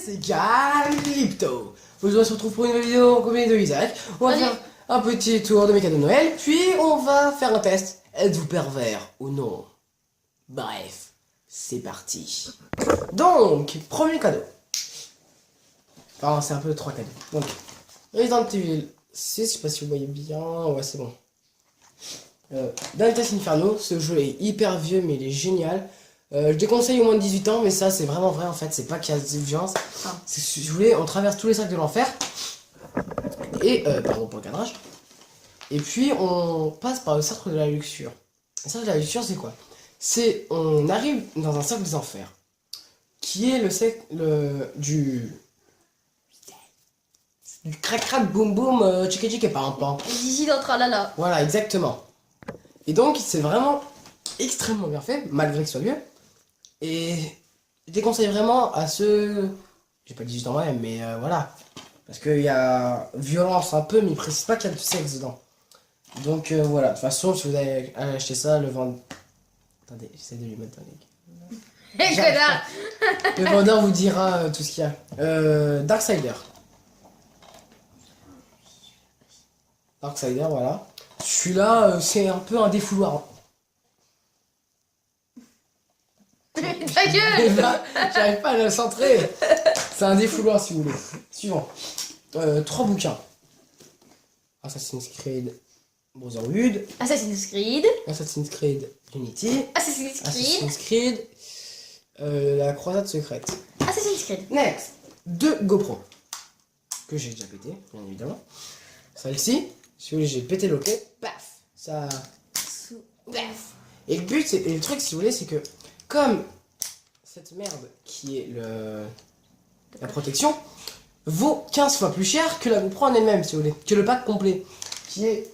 c'est Calypto. Aujourd'hui on se retrouve pour une nouvelle vidéo en compagnie de Isaac. On va faire un petit tour de mes cadeaux de Noël, puis on va faire un test. Êtes-vous pervers ou non? Bref, c'est parti. Donc, premier cadeau. Enfin, c'est un peu 3 cadeaux. Donc, Resident Evil 6, je sais pas si vous voyez bien. Ouais, c'est bon. Dante's Inferno, ce jeu est hyper vieux mais il est génial. Je déconseille au moins de 18 ans, mais ça c'est vraiment vrai en fait, c'est pas qu'il y a des violence. C'est si vous voulez, on traverse tous les cercles de l'enfer. Et, pardon pour le cadrage. Et puis on passe par le cercle de la luxure. Le cercle de la luxure c'est quoi? C'est, on arrive dans un cercle des enfers. Qui est le cercle du crac crac boum boum tchiki tchiki pam pam. Zizi dans tralala. Voilà, exactement. Et donc c'est vraiment extrêmement bien fait, malgré que ce soit vieux. Et je déconseille vraiment à ceux... J'ai pas 18 ans moi-même, mais voilà. Parce qu'il y a violence un peu, mais il précise pas qu'il y a du sexe dedans. Donc voilà, de toute façon, si vous allez acheter ça, le vendeur... Attendez, j'essaie de lui mettre un link. Hé connard. Le vendeur vous dira tout ce qu'il y a. Darksider. Darksider, voilà. Celui-là, c'est un peu un défouloir. Hein. Ta gueule. J'arrive pas à le centrer. C'est un défouloir si vous voulez. Suivant. 3 bouquins. Assassin's Creed Brotherhood. Assassin's Creed. Assassin's Creed Unity. Assassin's Creed. Assassin's Creed. La croisade secrète. Assassin's Creed. Next. 2 GoPro. Que j'ai déjà pété, bien évidemment. Celle-ci. Si vous voulez, j'ai pété le quai. Paf. Ça. Paf. Et le but, et le truc, si vous voulez, c'est que comme cette merde qui est la protection vaut 15 fois plus cher que la GoPro en elle-même, si vous voulez, que le pack complet, qui est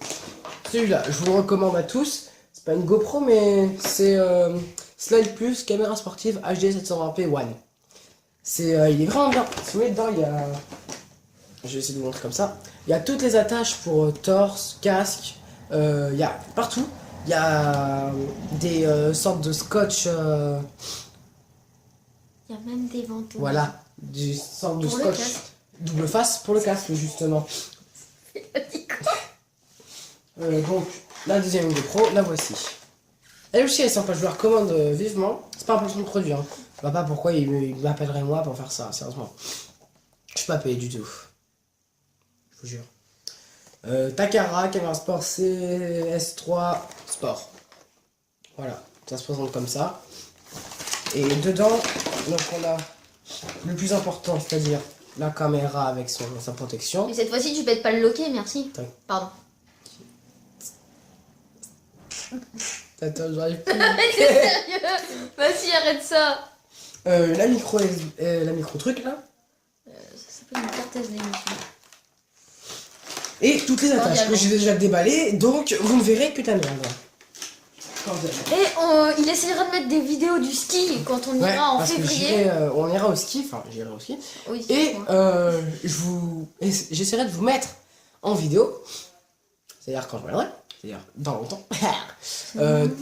celui-là. Je vous le recommande à tous. C'est pas une GoPro, mais c'est Slide Plus caméra sportive HD 720p One. C'est, il est vraiment bien. Si vous voulez, dedans, il y a... Je vais essayer de vous montrer comme ça. Il y a toutes les attaches pour torse, casque, il y a partout. Il y a des sortes de scotch. Il y a même des ventouses. Voilà, des sortes de Pour le scotch casque. double face pour le casque, justement. Donc, la deuxième GoPro, la voici. Elle aussi, elle est sympa, je la recommande vivement. C'est pas un placement de produit. Hein. Je vois pas pourquoi il m'appellerait moi pour faire ça, sérieusement. Je suis pas payé du tout. Je vous jure. Takara, caméra sport CS3 Sport. Voilà, ça se présente comme ça. Et dedans, donc on a le plus important, c'est-à-dire la caméra avec sa protection. Et cette fois-ci, tu pètes pas le loquet, merci. Tac. Pardon. Attends, j'arrive plus. T'es sérieux? Vas-y, arrête ça. La micro truc là. Ça s'appelle une carte SD, monsieur. Et toutes les attaches que j'ai déjà déballées, donc vous ne verrez que ta merde. Et il essaiera de mettre des vidéos du ski quand on ira en parce février. Que on ira au ski, enfin j'irai au ski. Oui, Et j'essaierai de vous mettre en vidéo, c'est-à-dire quand je reviendrai, c'est-à-dire dans longtemps,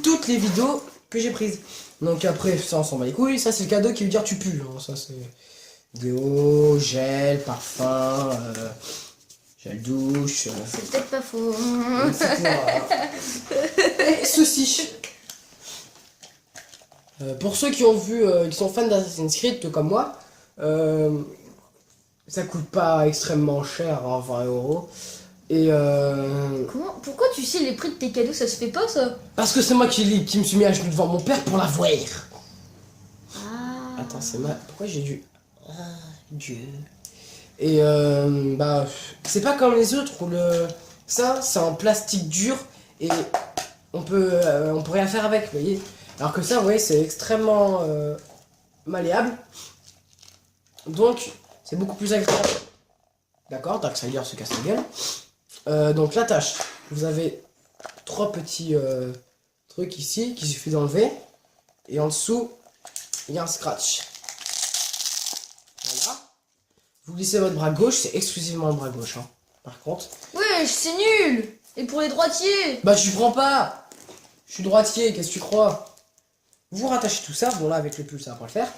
toutes les vidéos que j'ai prises. Donc après, ça on s'en bat les couilles, ça c'est le cadeau qui veut dire tu pues. Hein. Ça c'est vidéo, gel, parfum, gel douche. C'est peut-être pas faux. Et ceci. Pour ceux qui ont vu, qui sont fans d'Assassin's Creed, tout comme moi, ça coûte pas extrêmement cher, hein, 20 €. Et Pourquoi tu sais les prix de tes cadeaux, ça se fait pas ça? parce que c'est moi qui me suis mis à genoux devant mon père pour la voir. Ah. Attends, c'est ma... Pourquoi j'ai dû... Ah, Dieu. Et bah, c'est pas comme les autres où ça, c'est en plastique dur et on peut rien faire avec, vous voyez. Alors que ça, vous voyez, c'est extrêmement malléable. Donc, c'est beaucoup plus agréable. D'accord, Darksider se casse la gueule. Donc, l'attache. Vous avez 3 petits trucs ici qu'il suffit d'enlever. Et en dessous, il y a un scratch. Voilà. Vous glissez votre bras gauche, c'est exclusivement le bras gauche. Hein. Par contre. Ouais, c'est nul. Et pour les droitiers? Bah, tu prends pas. Je suis droitier, qu'est-ce que tu crois? Vous rattachez tout ça. Bon, là, avec le pull, ça va pas le faire.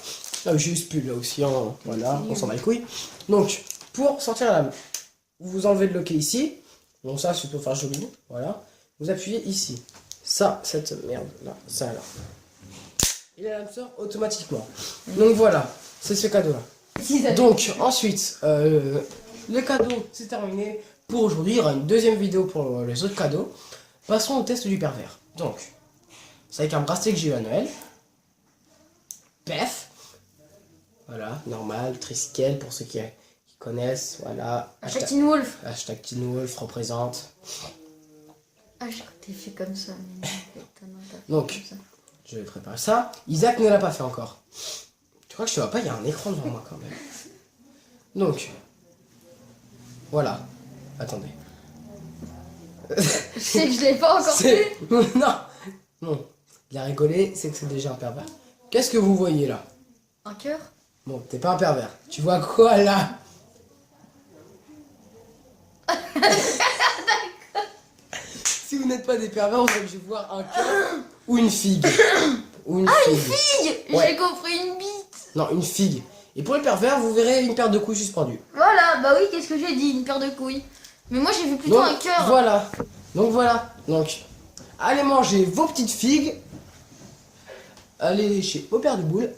Ah, j'ai eu ce pull là aussi, hein. Voilà, on s'en bat les couilles. Donc, pour sortir la lame, vous enlevez le loquet ici. Bon, ça, c'est pour faire joli. Voilà. Vous appuyez ici. Ça, cette merde là, ça là. Et la lame sort automatiquement. Donc voilà, c'est ce cadeau là. Donc, ensuite, le cadeau, c'est terminé pour aujourd'hui. Il y aura une deuxième vidéo pour les autres cadeaux. Passons au test du pervers. Donc, c'est avec un bracelet que j'ai eu à Noël. Pef. Voilà, normal, Triskel pour ceux qui connaissent. Voilà. Hashtag Teen Wolf. Hashtag Teen Wolf représente. Ah, je crois que t'es fait comme ça. Mais non, t'as fait Donc, comme ça. je vais préparer ça. Isaac ne l'a pas fait encore. Tu crois que je te vois pas, il y a un écran devant moi quand même. Donc, voilà. Attendez. Je sais que je l'ai pas encore fait. C'est... Non. Non. Il a rigolé, c'est que c'est déjà un pervers. Qu'est-ce que vous voyez là? Un cœur. Bon, t'es pas un pervers. Tu vois quoi là? Si vous n'êtes pas des pervers, vous allez voir un cœur ou une figue. Ou une figue. Figue. Ouais. J'ai compris une bite. Non, une figue. Et pour les pervers, vous verrez une paire de couilles suspendue. Voilà, bah oui, qu'est-ce que j'ai dit? Une paire de couilles. Mais moi j'ai vu plutôt Donc, un cœur. voilà. Donc voilà. Donc, allez manger vos petites figues. Allez lécher vos paires de boules.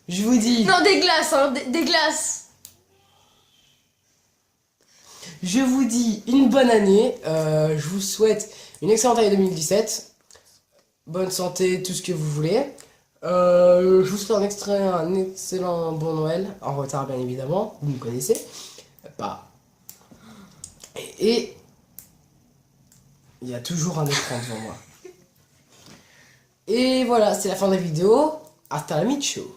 Je vous dis. Non, des glaces, hein, des glaces. Je vous dis une bonne année. Je vous souhaite une excellente année 2017. Bonne santé, tout ce que vous voulez. Je vous souhaite un excellent bon Noël. En retard, bien évidemment. Vous me connaissez. Pas. Et il y a toujours un écran devant moi. Et voilà, c'est la fin de la vidéo. Hasta la micho.